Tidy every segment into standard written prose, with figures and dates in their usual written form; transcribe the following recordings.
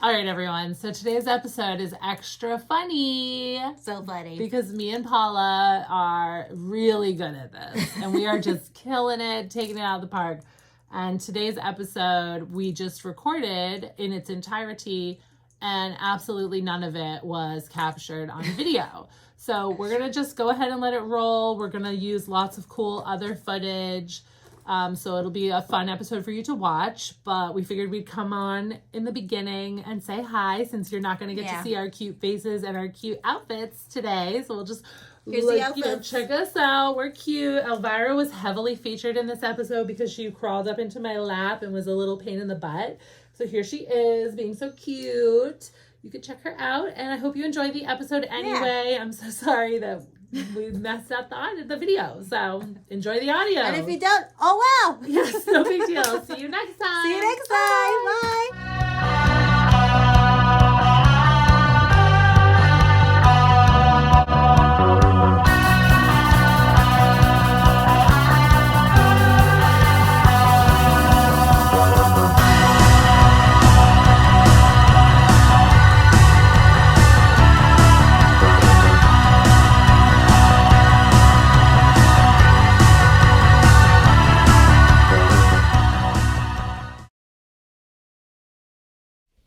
All right, everyone. So today's episode is extra funny. So funny. Because me and Paula are really good at this. And we are just killing it, taking it out of the park. And today's episode, we just recorded in its entirety, and absolutely none of it was captured on video. So we're going to just go ahead and let it roll. We're going to use lots of cool other footage. So it'll be a fun episode for you to watch, but we figured we'd come on in the beginning and say hi, since you're not going to get to see our cute faces and our cute outfits today. So we'll just check us out. We're cute. Elvira was heavily featured in this episode because she crawled up into my lap and was a little pain in the butt. So here she is, being so cute. You can check her out, and I hope you enjoyed the episode anyway. Yeah. I'm so sorry that we messed up the video. So enjoy the audio. And if you don't, oh well. Yes, no big deal. See you next time. See you next time. Bye.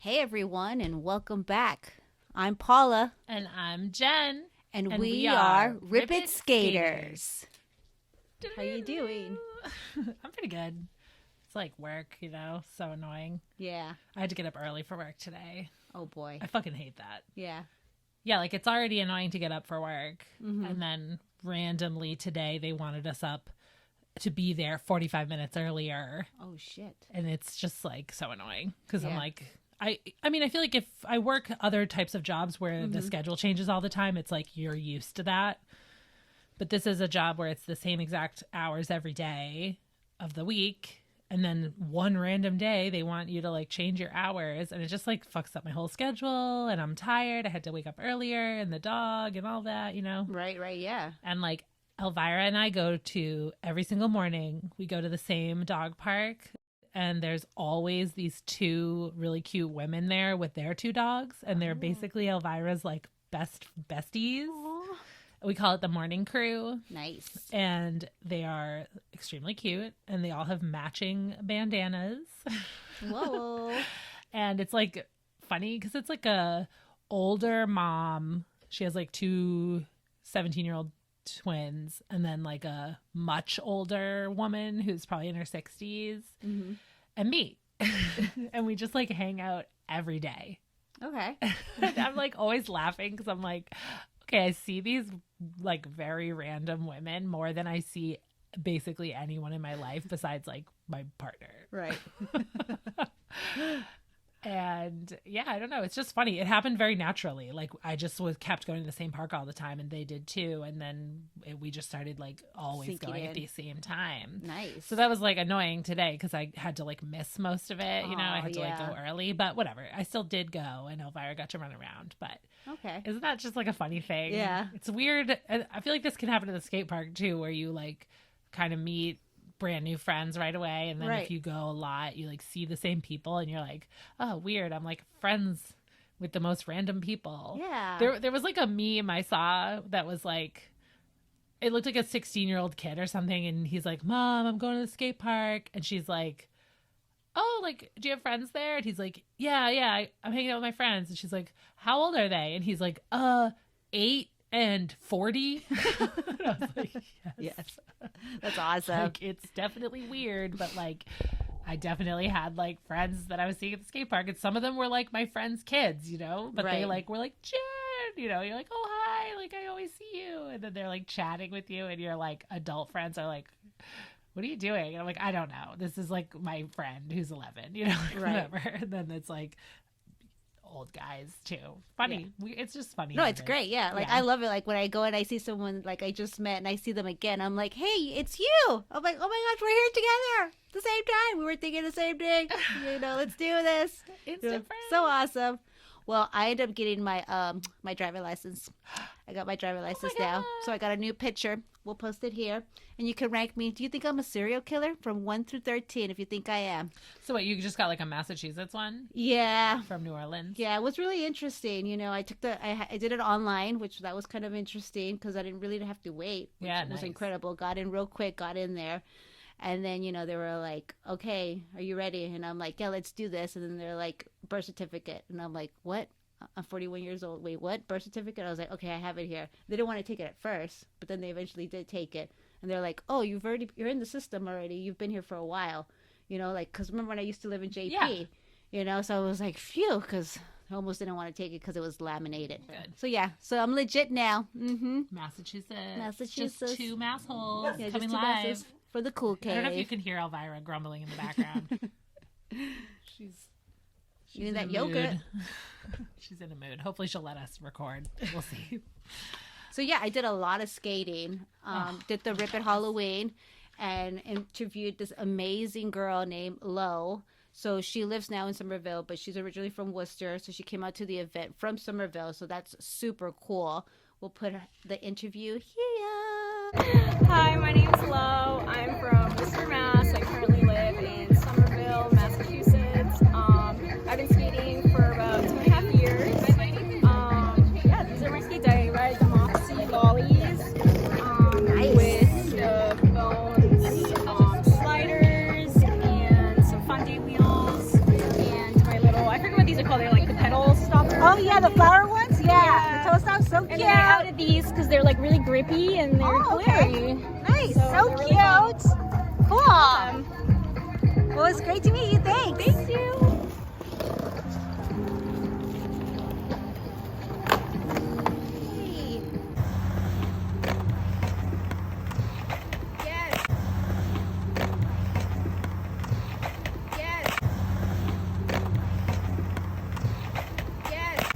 Hey everyone, and welcome back. I'm Paula. And I'm Jen. And we are Rip It Skaters. How you doing? I'm pretty good. It's like work, so annoying. Yeah. I had to get up early for work today. Oh boy. I fucking hate that. Yeah. Yeah, like it's already annoying to get up for work. Mm-hmm. And then randomly today they wanted us up to be there 45 minutes earlier. Oh shit. And it's just like so annoying because I'm like, I mean, I feel like if I work other types of jobs where the schedule changes all the time, it's like you're used to that. But this is a job where it's the same exact hours every day of the week. And then one random day they want you to like change your hours. And it just like fucks up my whole schedule. And I'm tired. I had to wake up earlier, and the dog and all that, Right, yeah. And like Elvira and I go to every single morning. We go to the same dog park. And there's always these two really cute women there with their two dogs. And they're basically Elvira's like besties. Aww. We call it the morning crew. Nice. And they are extremely cute. And they all have matching bandanas. Whoa. And it's like funny because it's like a older mom. She has like two 17-year-old twins, and then like a much older woman who's probably in her 60s, and me. And we just like hang out every day. Okay. I'm like always laughing because I'm like, okay, I see these like very random women more than I see basically anyone in my life besides like my partner. Right. And yeah, I don't know. It's just funny. It happened very naturally. Like I just kept going to the same park all the time, and they did too. And then we just started like always going at the same time. Nice. So that was like annoying today because I had to like miss most of it. I had to like go early, but whatever. I still did go, and Elvira got to run around. But okay, isn't that just like a funny thing? Yeah, it's weird. I feel like this can happen at the skate park too, where you like kind of meet brand new friends right away, and then if you go a lot you like see the same people and you're like, oh weird, I'm like friends with the most random people. Yeah. There was like a meme I saw that was like, it looked like a 16-year-old kid or something, and he's like, Mom, I'm going to the skate park, and she's like, oh, like, do you have friends there? And he's like, yeah, I'm hanging out with my friends. And she's like, how old are they? And he's like, 8 and 40. And I was like, yes. That's awesome. Like, it's definitely weird, but like I definitely had like friends that I was seeing at the skate park, and some of them were like my friends' kids, but they like were like, Jen, you're like, oh hi, like I always see you, and then they're like chatting with you, and your like adult friends are like, what are you doing? And I'm like, I don't know, this is like my friend who's 11, like, whatever. And then it's like old guys too. Funny. Yeah. It's just funny. No, it's great. Yeah. Like, I love it. Like when I go and I see someone like I just met and I see them again, I'm like, hey, it's you. I'm like, oh my gosh, we're here together at the same time. We were thinking the same thing. Let's do this. It's different. So awesome. Well, I ended up getting my driver license. I got my driver license now. God. So I got a new picture. We'll post it here. And you can rank me. Do you think I'm a serial killer? From 1 through 13, if you think I am. So what, you just got like a Massachusetts one Yeah. from New Orleans? Yeah, it was really interesting. You know, I did it online, which that was kind of interesting because I didn't really have to wait. Which Yeah, was nice. incredible. Got in real quick, got in there. And then, you know, they were like, okay, are you ready? And I'm like, yeah, let's do this. And then they're like, birth certificate. And I'm like, what? I'm 41 years old. Wait, what? Birth certificate? I was like, okay, I have it here. They didn't want to take it at first, but then they eventually did take it. And they're like, oh, you're in the system already. You've been here for a while. You know, like, because remember when I used to live in JP? Yeah. You know, so I was like, phew, because I almost didn't want to take it because it was laminated. Good. So, yeah. So I'm legit now. Mm-hmm. Massachusetts. Just 2 mass holes Yeah, coming just 2 live. masses for the cool cave. I don't know if you can hear Elvira grumbling in the background. She's Eating in that a yogurt. mood. She's in a mood. Hopefully she'll let us record. We'll see. So yeah, I did a lot of skating. Did the Rip It Halloween, and interviewed this amazing girl named Lo. So she lives now in Somerville, but she's originally from Worcester. So she came out to the event from Somerville. So that's super cool. We'll put the interview here. Hi, my name's Lo. I'm from Worcester, Mass. I currently live in Somerville, Massachusetts. I've been skating for about 2.5 years. Yeah, these are my skates. I ride the Moxie Lollies with the bones sliders and some Funday wheels and my little, I forget what these are called. They're like the pedal stoppers. Oh yeah, the flower ones. Yeah, the toe stops. So cute. And then I added these because they're like really grippy and they're glittery. Nice. So So they're really cute. Cool. Well, it's great to meet you. Thanks. Thank you. Yes. Yes. Yes.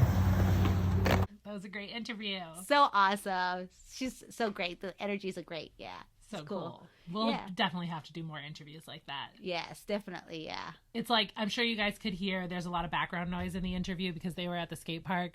That was a great interview. So awesome. She's so great. The energies are great. Yeah. So It's cool. We'll Yeah. definitely have to do more interviews like that. Yes, definitely. Yeah. It's like, I'm sure you guys could hear there's a lot of background noise in the interview because they were at the skate park,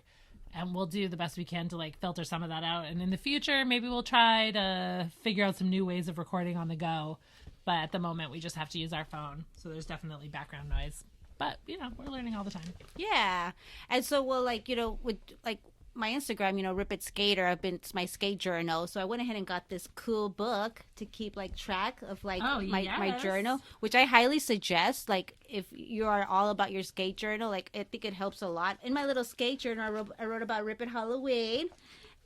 and we'll do the best we can to like filter some of that out. And in the future, maybe we'll try to figure out some new ways of recording on the go. But at the moment, we just have to use our phone. So there's definitely background noise. But, you know, we're learning all the time. Yeah. And so, well, like, you know, with like my Instagram, you know, Rip It Skater, it's my skate journal. So I went ahead and got this cool book to keep like track of like Oh, my yes. journal, which I highly suggest. Like, if you are all about your skate journal, like, I think it helps a lot. In my little skate journal, I wrote about Rip It Halloween.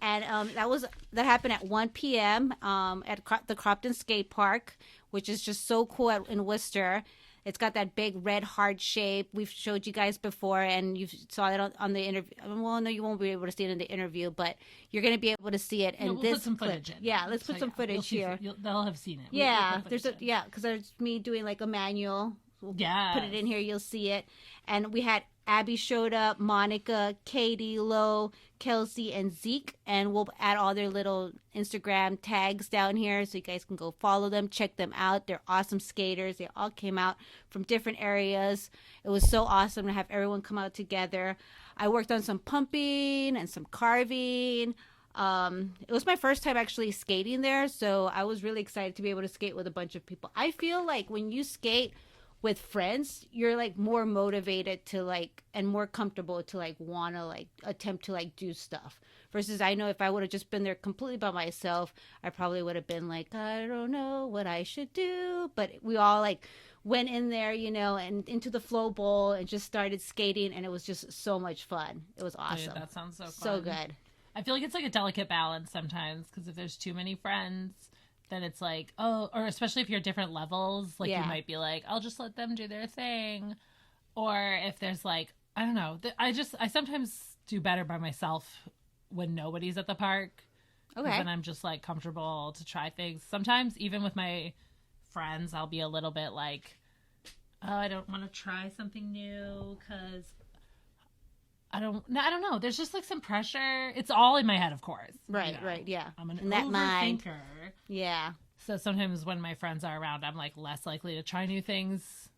And that happened at 1 p.m. At the Cropton Skate Park, which is just so cool in Worcester. It's got that big red heart shape. We've showed you guys before, and you saw it on the interview. Well, no, you won't be able to see it in the interview, but you're going to be able to see it in We'll this put some clip. footage in. Yeah, let's put So, some yeah, you'll footage see- here. they'll have seen it. Yeah, We'll put there's footage in. because there's me doing like a manual. We'll Yes. put it in here. You'll see it. And we had Abby showed up, Monica, Katie, Lo, Kelsey, and Zeke. And we'll add all their little Instagram tags down here so you guys can go follow them, check them out. They're awesome skaters. They all came out from different areas. It was so awesome to have everyone come out together. I worked on some pumping and some carving. It was my first time actually skating there, so I was really excited to be able to skate with a bunch of people. I feel like when you skate with friends, you're like more motivated to like and more comfortable to like want to like attempt to like do stuff versus I know if I would have just been there completely by myself, I probably would have been like, I don't know what I should do. But we all like went in there, you know, and into the flow bowl and just started skating, and it was just so much fun. It was awesome. Dude, that sounds so fun. So good. I feel like it's like a delicate balance sometimes because if there's too many friends, then it's like, oh, or especially if you're different levels, like Yeah. you might be like, I'll just let them do their thing. Or if there's like, I don't know, I sometimes do better by myself when nobody's at the park. Okay. And I'm just like comfortable to try things. Sometimes even with my friends, I'll be a little bit like, oh, I don't want to try something new because I don't know. There's just like some pressure. It's all in my head, of course. Right, you know. right, yeah. I'm an In that mind. overthinker. Yeah. So sometimes when my friends are around, I'm like less likely to try new things.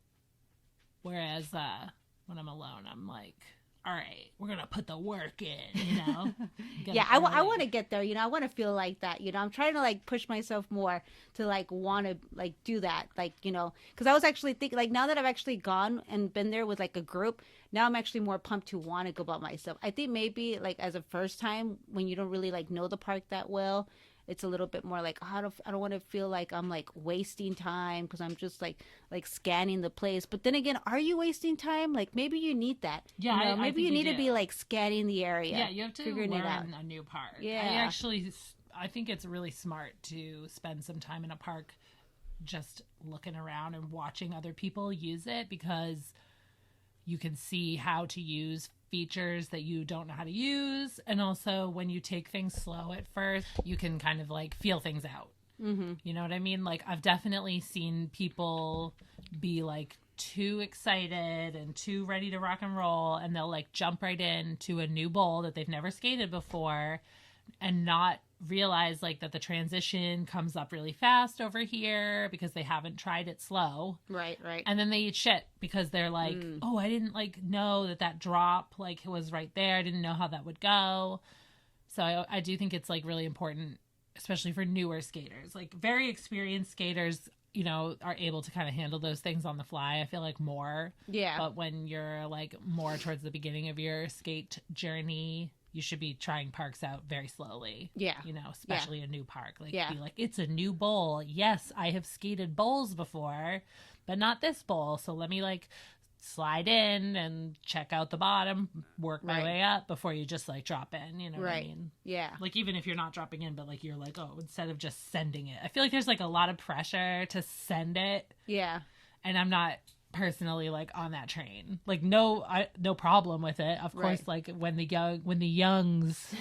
Whereas when I'm alone, I'm like, all right, we're going to put the work in, you know? Get Yeah, up I early. want to get there. You know, I want to feel like that. You know, I'm trying to like push myself more to like want to like do that. Like, you know, because I was actually thinking like now that I've actually gone and been there with like a group, now I'm actually more pumped to want to go by myself. I think maybe like as a first time when you don't really like know the park that well, it's a little bit more like oh, I don't want to feel like I'm like wasting time because I'm just like scanning the place. But then again, are you wasting time? Like maybe you need that. Yeah, you know, I maybe think you need do. to be like scanning the area. Yeah, you have to figuring it out. learn a new park. Yeah. I think it's really smart to spend some time in a park just looking around and watching other people use it because you can see how to use features that you don't know how to use. And also when you take things slow at first, you can kind of like feel things out. Mm-hmm. You know what I mean? Like I've definitely seen people be like too excited and too ready to rock and roll, and they'll like jump right into a new bowl that they've never skated before and not realize like that the transition comes up really fast over here because they haven't tried it slow. Right. And then they eat shit because they're like, oh, I didn't like know that drop like it was right there. I didn't know how that would go. So I do think it's like really important, especially for newer skaters. Like very experienced skaters, you know, are able to kind of handle those things on the fly. I feel like more. Yeah. But when you're like more towards the beginning of your skate journey, you should be trying parks out very slowly. Yeah. You know, especially a new park. Like, Yeah. be like, it's a new bowl. Yes, I have skated bowls before, but not this bowl. So let me like slide in and check out the bottom, work my Right. way up before you just like drop in. You know what I Right. mean? Yeah. Like, even if you're not dropping in, but like you're like, oh, instead of just sending it. I feel like there's like a lot of pressure to send it. Yeah. And I'm not personally like on that train. Like no problem with it. Of course, Right. like when the youngs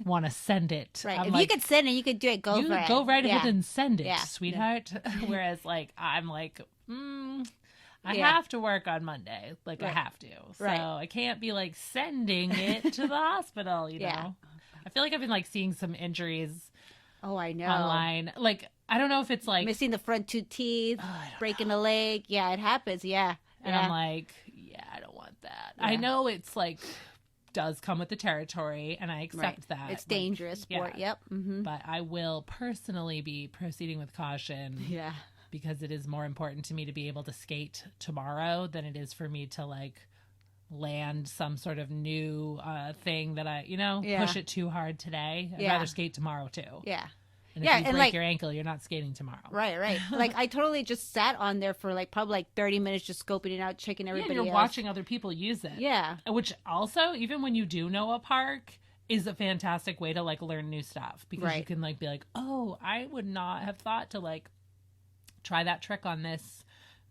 want to send it, Right. I'm If like, you could send it, you could do it. Go you for it. go right ahead Yeah. and send it, Yeah. sweetheart. Whereas like I'm like, I Yeah. have to work on Monday. Like I Right. have to. So Right. I can't be like sending it to the hospital, you Yeah. know. I feel like I've been like seeing some injuries Oh, I know. online. Like I don't know if it's like Missing the front two teeth, I don't breaking a leg. Yeah, it happens. Yeah. And yeah. I'm like, yeah, I don't want that. Yeah. I know it's like does come with the territory, and I accept Right. that. It's Like, dangerous sport. yeah. Yep. Mm-hmm. But I will personally be proceeding with caution Yeah. because it is more important to me to be able to skate tomorrow than it is for me to like land some sort of new thing that I, Yeah. push it too hard today. I'd Yeah. rather skate tomorrow too. Yeah. And Yeah, if you and, break like- your ankle, you're not skating tomorrow. Right. Right. Like I totally just sat on there for like probably like 30 minutes, just scoping it out, checking Yeah, everybody you're else. watching other people use it. Yeah. Which also, even when you do know a park, is a fantastic way to like learn new stuff because you Right. can like be like, oh, I would not have thought to like try that trick on this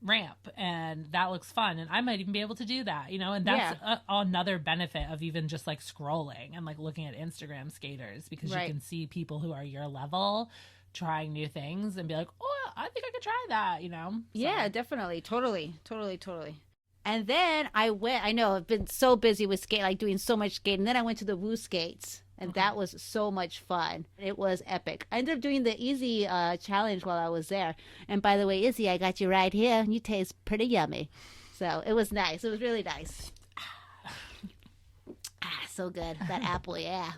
ramp, and that looks fun, and I might even be able to do that, and that's another benefit of even just like scrolling and like looking at Instagram skaters, because Right. you can see people who are your level trying new things and be like, oh, I think I could try that, So- Yeah, definitely. Totally. And then I know I've been so busy with skate, like doing so much skating. Then I went to the Woo Skates, and that was so much fun. It was epic. I ended up doing the Easy challenge while I was there. And by the way, Izzy, I got you right here. You taste pretty yummy. So it was nice. It was really nice. So good. That apple, yeah.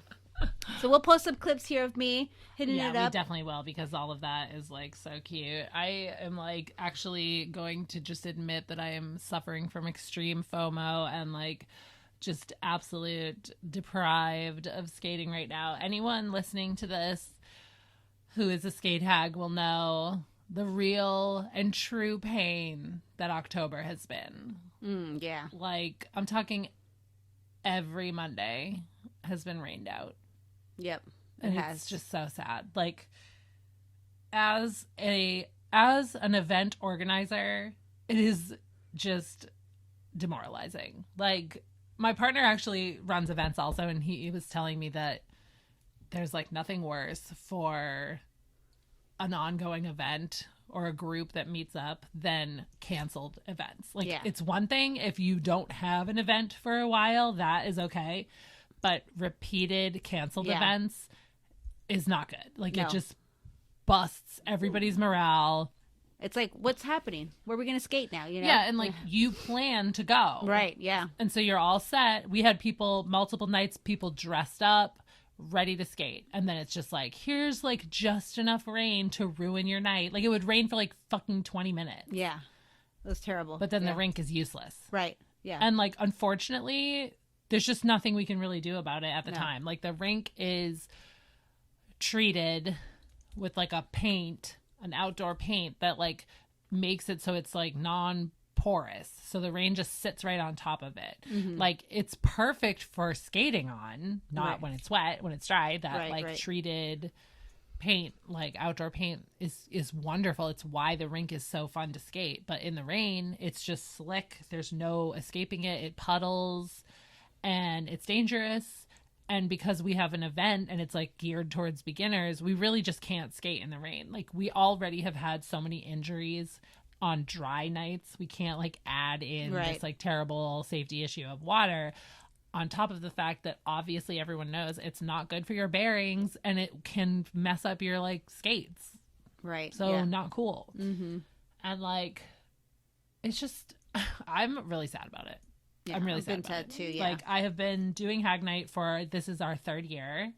So we'll post some clips here of me hitting Yeah, it we up. definitely will, because all of that is like so cute. I am like actually going to just admit that I am suffering from extreme FOMO and like just absolute deprived of skating right now. Anyone listening to this who is a skate hag will know the real and true pain that October has been. Yeah. Like, I'm talking every Monday has been rained out. Yep. It And has. it's just so sad. Like, as an event organizer, it is just demoralizing. Like, my partner actually runs events also, and he was telling me that there's like nothing worse for an ongoing event or a group that meets up than canceled events. Like, Yeah. it's one thing if you don't have an event for a while, that is okay. But repeated canceled Yeah. events is not good. Like, No. it just busts everybody's morale. It's like, what's happening? Where are we going to skate now? You know? Yeah, and like you plan to go. Right, yeah. And so you're all set. We had people, multiple nights, people dressed up, ready to skate. And then it's just like, here's like just enough rain to ruin your night. Like it would rain for like fucking 20 minutes. Yeah. It was terrible. But then the rink is useless. Right, yeah. And like, unfortunately, there's just nothing we can really do about it at the time. Like the rink is treated with like a paint, an outdoor paint that like makes it so it's like non-porous, so the rain just sits right on top of it. Like it's perfect for skating on, not when it's wet. When it's dry, that treated paint, like outdoor paint, is wonderful. It's why the rink is so fun to skate. But in the rain, it's just slick, there's no escaping it. It puddles and it's dangerous. And because we have an event and it's like geared towards beginners, we really just can't skate in the rain. Like we already have had so many injuries on dry nights. We can't like add in this like terrible safety issue of water, on top of the fact that obviously everyone knows it's not good for your bearings and it can mess up your like skates. Right. So not cool. And like, it's just, I'm really sad about it. Yeah, I'm really sad about it. Too, yeah. Like I have been doing Hag Night this is our 3rd year,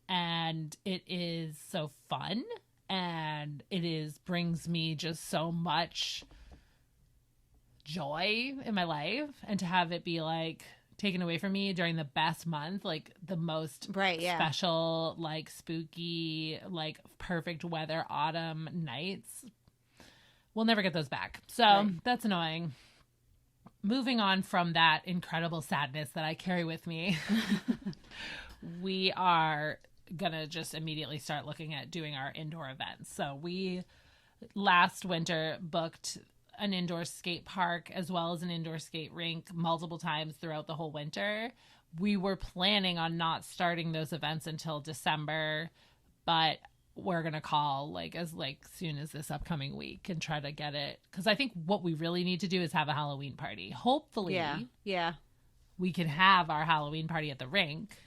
and it is so fun, and brings me just so much joy in my life, and to have it be like taken away from me during the best month, like the most special, like spooky, like perfect weather autumn nights, we'll never get those back. So that's annoying. Moving on from that incredible sadness that I carry with me, we are going to just immediately start looking at doing our indoor events. So we last winter booked an indoor skate park as well as an indoor skate rink multiple times throughout the whole winter. We were planning on not starting those events until December, but we're going to call like as like soon as this upcoming week and try to get it. Cause I think what we really need to do is have a Halloween party. Hopefully we can have our Halloween party at the rink.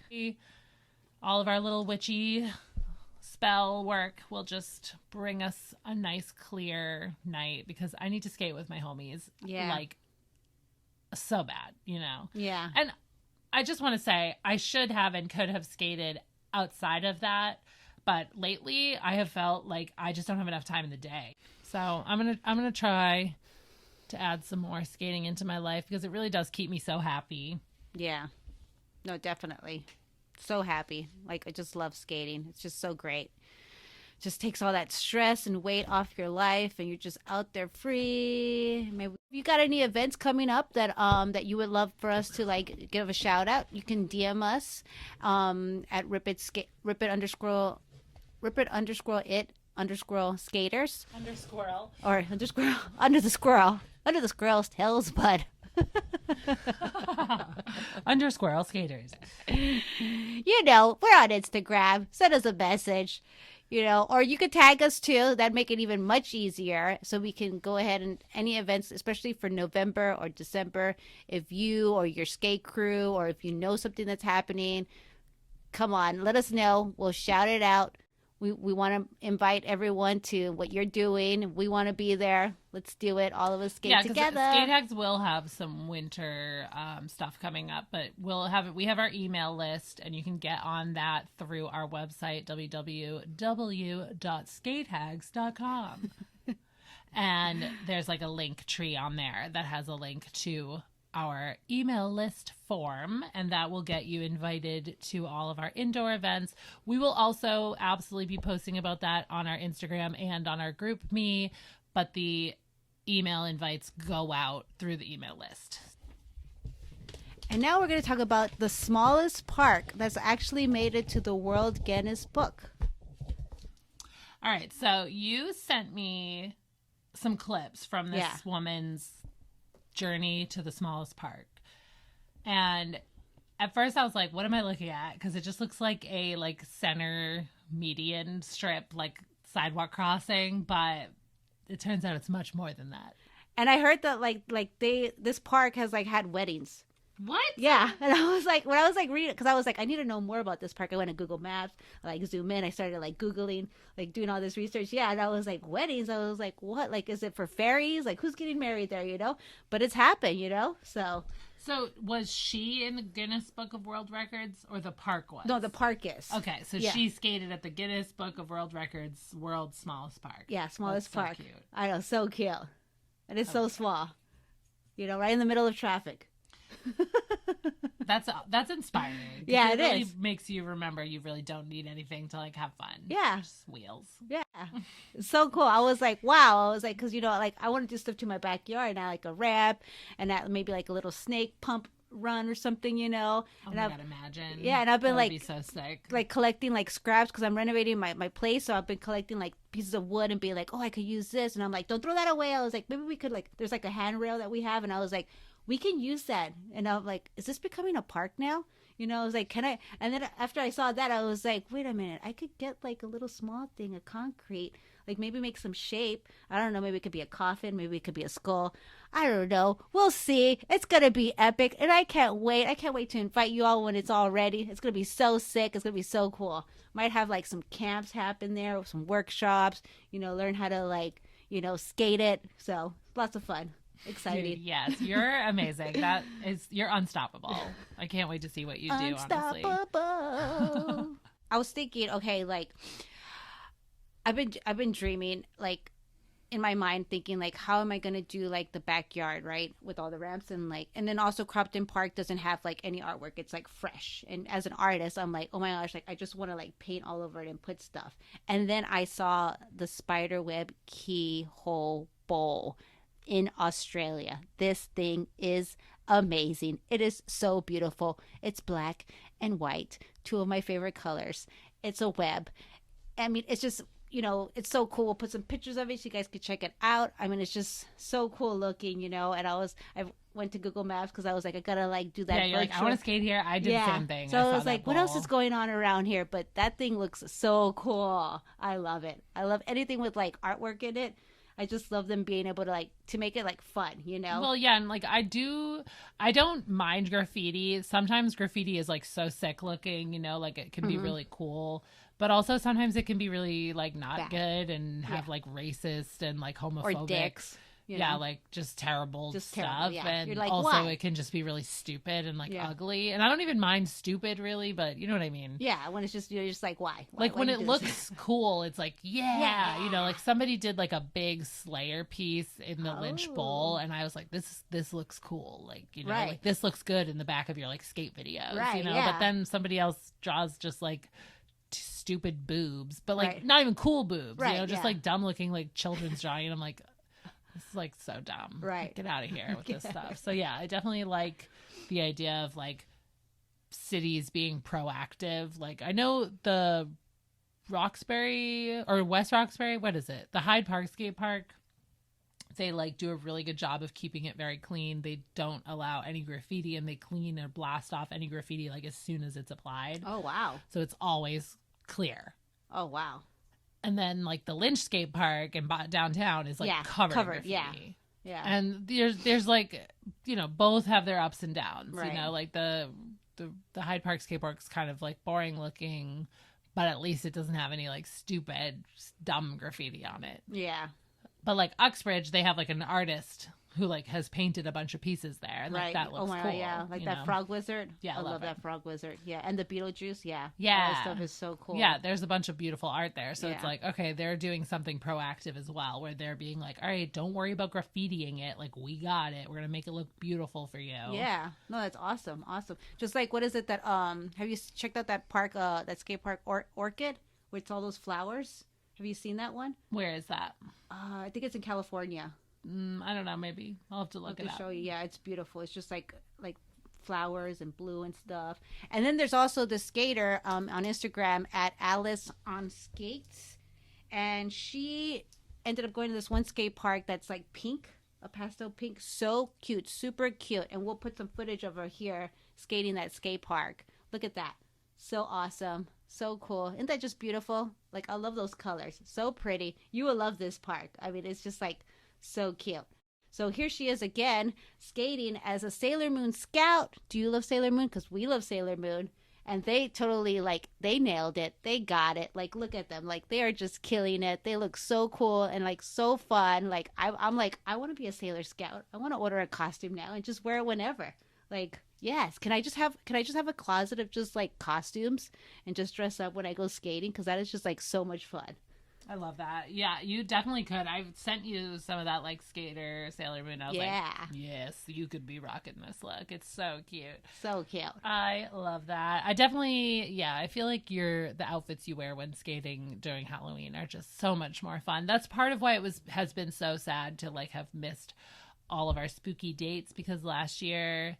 All of our little witchy spell work will just bring us a nice clear night, because I need to skate with my homies. Like so bad, you know? Yeah. And I just want to say I should have and could have skated outside of that. But lately, I have felt like I just don't have enough time in the day. So I'm gonna try to add some more skating into my life, because it really does keep me so happy. Yeah. No, definitely. So happy. Like, I just love skating. It's just so great. Just takes all that stress and weight off your life, and you're just out there free. Maybe if you got any events coming up that that you would love for us to like give a shout out, you can DM us at @ripit_it_skaters under the squirrel's tails, bud. Under squirrel skaters. You know, we're on Instagram. Send us a message, you know, or you could tag us too. That'd make it even much easier, so we can go ahead and any events, especially for November or December, if you or your skate crew, or if you know something that's happening, come on, let us know. We'll shout it out. We want to invite everyone to what you're doing. We want to be there. Let's do it. All of us skate together. Skate Hags will have some winter stuff coming up, but we have our email list, and you can get on that through our website, www.skatehags.com. And there's like a link tree on there that has a link to our email list form, and that will get you invited to all of our indoor events. We will also absolutely be posting about that on our Instagram and on our group me, but the email invites go out through the email list. And now we're going to talk about the smallest park that's actually made it to the World Guinness Book. All right, so you sent me some clips from this woman's journey to the smallest park. And at first I was like, what am I looking at? Because it just looks like a like center median strip, like sidewalk crossing, but it turns out it's much more than that. And I heard that like this park has like had weddings What? Yeah, and I was like, when I was like reading it, because I was like, I need to know more about this park. I went to Google Maps, I like zoom in. I started like Googling, like doing all this research. Yeah, and I was like, weddings. I was like, what? Like, is it for fairies? Like, who's getting married there? You know? But it's happened. You know? So So was she in the Guinness Book of World Records or the park was? no, the park is. Okay, so Yeah. she skated at the Guinness Book of World Records, world's smallest park. Yeah, smallest That's so park. cute. I know, so cute, and it's so small. You know, right in the middle of traffic. That's inspiring. Yeah, it it really is. makes you remember you really don't need anything to like have fun. Yeah. Just wheels. Yeah, it's so cool. I was like, wow. I was like, because you know, like I want to do stuff to my backyard, and I like a ramp, and that maybe like a little snake pump run or something, you know. Oh and my I've god, imagine. Yeah, and I've been, That would like- be so sick. like collecting like scraps because I'm renovating my place, so I've been collecting like pieces of wood and be like, oh, I could use this, and I'm like, don't throw that away. I was like, maybe we could like, there's like a handrail that we have, and I was like, we can use that, and I'm like, is this becoming a park now? You know, I was like, can I? And then after I saw that, I was like, wait a minute, I could get like a little small thing of concrete, like maybe make some shape. I don't know, maybe it could be a coffin, maybe it could be a skull. I don't know. We'll see. It's gonna be epic, and I can't wait. I can't wait to invite you all when it's all ready. It's gonna be so sick. It's gonna be so cool. Might have like some camps happen there, some workshops. You know, learn how to like, you know, skate it. So lots of fun. Excited. Dude, yes, you're amazing. You're unstoppable. I can't wait to see what you do, honestly. Unstoppable. I was thinking, okay, like I've been dreaming, like in my mind, thinking like, how am I gonna do like the backyard, right, with all the ramps and like, and then also Crofton Park doesn't have like any artwork. It's like fresh. And as an artist, I'm like, oh my gosh, like I just want to like paint all over it and put stuff. And then I saw the spiderweb keyhole bowl in Australia. This thing is amazing. It is so beautiful. It's black and white, two of my favorite colors. It's a web. I mean, it's just, you know, it's so cool. We'll put some pictures of it so you guys can check it out. I mean, it's just so cool looking, you know. And I went to Google Maps because I was like, I gotta like do that. Yeah, you're like, I want to skate here. I did the same thing. So I saw was like, that what else bowl. is going on around here? But that thing looks so cool. I love it. I love anything with like artwork in it. I just love them being able to like to make it like fun, you know? Well, yeah, and like I don't mind graffiti. Sometimes graffiti is like so sick looking, you know, like it can be really cool. But also sometimes it can be really like not Bad. good and have like racist and like homophobic. Or dicks. You Yeah, know? like just terrible Just stuff. terrible, yeah. And You're like, also why? it can just be really stupid and like Yeah. ugly. And I don't even mind stupid really, but you know what I mean? Yeah, when it's just, you're just like, why? Like Why when you it do looks this? cool, it's like, yeah, Yeah. you know, like somebody did like a big Slayer piece in the Lynch Bowl, Oh. and I was like, this looks cool, like, you know, Right. like this looks good in the back of your like skate videos, Right, you know. yeah. But then somebody else draws just like stupid boobs, but like Right. not even cool boobs, Right, you know, just yeah. like dumb looking like children's drawing, and I'm like, this is like so dumb. Right. Get out of here with this Get out. stuff. So yeah, I definitely like the idea of like cities being proactive. Like I know the Roxbury or West Roxbury, what is it? The Hyde Park skate park. They like do a really good job of keeping it very clean. They don't allow any graffiti, and they clean or blast off any graffiti like as soon as it's applied. Oh, wow. So it's always clear. Oh, wow. And then like the Lynch skate park and downtown is like Yeah, covered covered, in yeah. graffiti. Yeah. And there's like, you know, both have their ups and downs. Right. You know, like the Hyde Park skate park's kind of like boring looking, but at least it doesn't have any like stupid dumb graffiti on it. yeah. But like Uxbridge, they have like an artist who like has painted a bunch of pieces there, and like Right. that looks oh, my cool. God, yeah. Like you that know? frog wizard. Yeah, I love love it. that frog wizard. Yeah. And the Beetlejuice. Yeah. Yeah. All that stuff is so cool. Yeah, there's a bunch of beautiful art there. So it's Yeah. like, okay, they're doing something proactive as well, where they're being like, all right, don't worry about graffitiing it. Like, we got it. We're going to make it look beautiful for you. Yeah. No, that's awesome. Awesome. Just like, what is it that, have you checked out that park, that skate park, Orchid, with all those flowers? Have you seen that one? Where is that? I think it's in California. I don't know. Maybe I'll have to I'll look have it to up. show you. Yeah, it's beautiful. It's just like flowers and blue and stuff. And then there's also the skater on Instagram at Alice on Skates, and she ended up going to this one skate park that's like pink, a pastel pink, so cute, super cute. And we'll put some footage of her here skating that skate park. Look at that, so awesome, so cool. Isn't that just beautiful? Like, I love those colors, so pretty. You will love this park. I mean, it's just like so cute. So here she is again, skating as a Sailor Moon scout. Do you love Sailor Moon? Because we love Sailor Moon. And they totally, like, they nailed it. They got it. Like, look at them. Like, they are just killing it. They look so cool and, like, so fun. Like, I'm like, I want to be a Sailor Scout. I want to order a costume now and just wear it whenever. Like, yes. Can I just have a closet of just, like, costumes and just dress up when I go skating? Because that is just, like, so much fun. I love that. Yeah, you definitely could. I've sent you some of that, like, skater Sailor Moon. I was like, yes, you could be rocking this look. It's so cute. So cute. I love that. I definitely, I feel like the outfits you wear when skating during Halloween are just so much more fun. That's part of why has been so sad to, like, have missed all of our spooky dates, because last year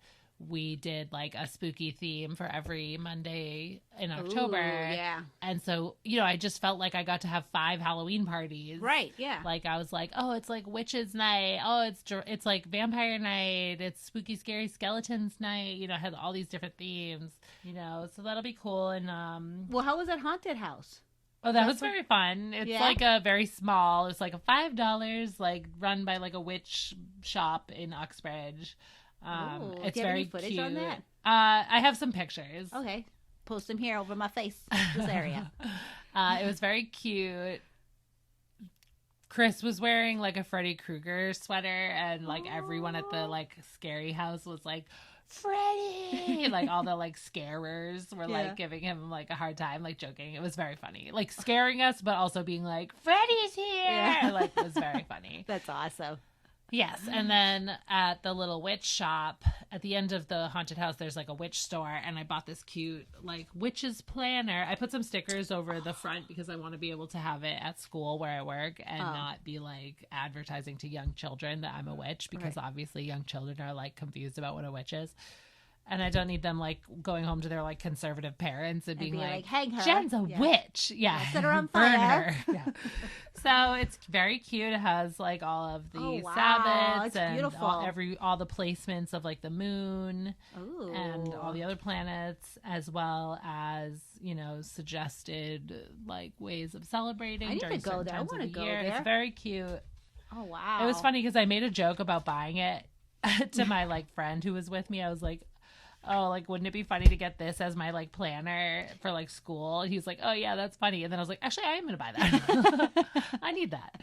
we did like a spooky theme for every Monday in October. Ooh, yeah. And so, I just felt like I got to have 5 Halloween parties. Right, yeah. Like I was like, oh, it's like witches night. Oh, it's like vampire night. It's spooky, scary skeletons night. I had all these different themes, so that'll be cool. And, well, how was that haunted house? oh, that was very fun. It's like a very small, it's like a $5, like run by like a witch shop in Uxbridge. It's do you have very any footage cute. on that? I have some pictures. Okay. Post them here over my face, this area. It was very cute. Chris was wearing like a Freddy Krueger sweater, and like everyone at the like scary house was like, Freddy! Like all the like scarers were like giving him like a hard time, like joking. It was very funny. Like scaring us, but also being like, Freddy's here! Yeah. Like it was very funny. That's awesome. Yes, and then at the little witch shop, at the end of the haunted house, there's like a witch store, and I bought this cute like witch's planner. I put some stickers over the front because I want to be able to have it at school where I work and not be like advertising to young children that I'm a witch, because obviously young children are like confused about what a witch is. And I don't need them like going home to their like conservative parents and being like, hang her. Jen's a witch. Yeah. Set her on Burn fire. her. Yeah. So it's very cute. It has like all of the wow. Sabbats It's and beautiful. all the placements of like the moon Ooh. and all the other planets, as well as, suggested like ways of celebrating. I need during to go certain there. I times want of to the go year. there. It's very cute. Oh, wow. It was funny because I made a joke about buying it to my like friend who was with me. I was like, oh, like, wouldn't it be funny to get this as my like planner for like school? He was like, oh yeah, that's funny. And then I was like, actually, I am going to buy that. I need that.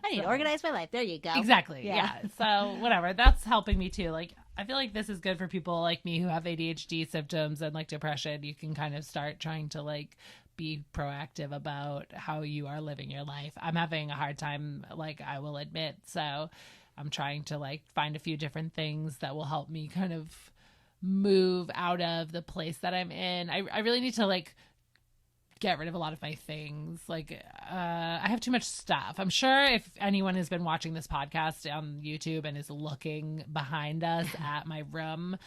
I need to organize my life. There you go. Exactly. Yeah. So whatever. That's helping me too. Like, I feel like this is good for people like me who have ADHD symptoms and like depression. You can kind of start trying to like be proactive about how you are living your life. I'm having a hard time, like I will admit. So I'm trying to like find a few different things that will help me kind of move out of the place that I'm in. I really need to like get rid of a lot of my things. Like I have too much stuff. I'm sure if anyone has been watching this podcast on YouTube and is looking behind us at my room,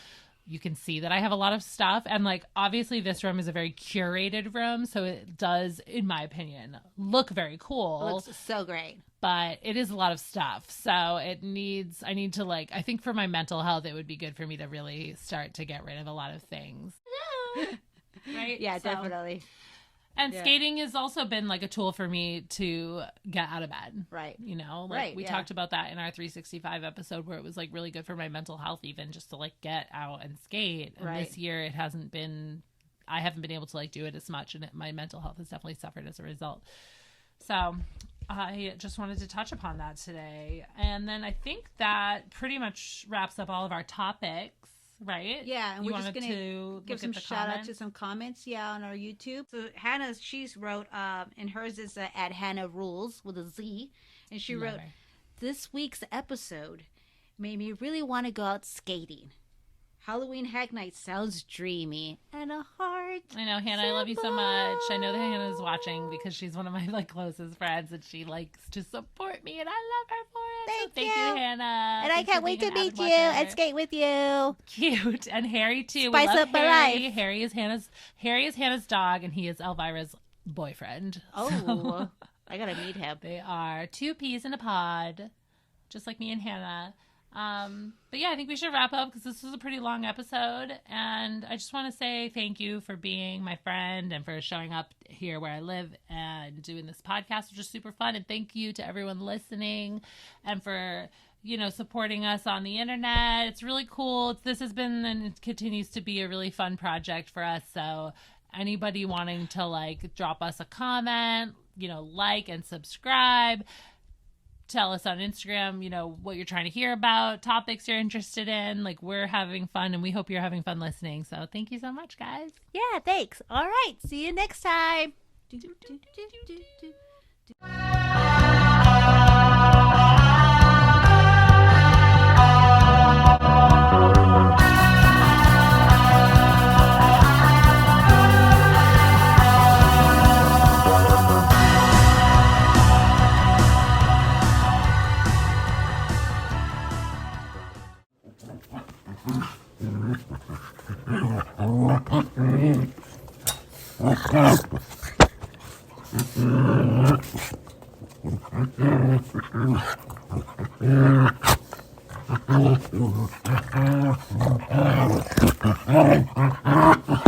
you can see that I have a lot of stuff. And like, obviously this room is a very curated room. So it does, in my opinion, look very cool. It looks so great. But it is a lot of stuff. So I need to like, I think for my mental health, it would be good for me to really start to get rid of a lot of things. Right? Yeah, definitely. And skating has also been like a tool for me to get out of bed. Right. We talked about that in our 365 episode, where it was like really good for my mental health, even just to like get out and skate. And this year I haven't been able to like do it as much, and my mental health has definitely suffered as a result. So I just wanted to touch upon that today. And then I think that pretty much wraps up all of our topics. Right? Yeah, and you we're just going to give some shout out to some comments, on our YouTube. So Hannah, she's wrote, and hers is at Hannah Rules with a Z, and she wrote, this week's episode made me really want to go out skating. Halloween Hack Night sounds dreamy and a heart. I know, Hannah, I love you so much. I know that Hannah's watching because she's one of my like closest friends, and she likes to support me, and I love her for it. Thank you, Hannah. And I can't wait to meet you and skate with you. Cute. And Harry too. Spice we love up my Harry. life. Harry is Hannah's dog, and he is Elvira's boyfriend. Oh, I gotta meet him. They are 2 peas in a pod, just like me and Hannah. But yeah, I think we should wrap up because this was a pretty long episode, and I just want to say thank you for being my friend and for showing up here where I live and doing this podcast, which is super fun. And thank you to everyone listening and for supporting us on the internet. It's really cool. This has been and it continues to be a really fun project for us. So anybody wanting to like drop us a comment, like and subscribe, tell us on Instagram, what you're trying to hear about, topics you're interested in. Like, we're having fun and we hope you're having fun listening. So thank you so much, guys. Yeah, thanks. All right. See you next time. Oh,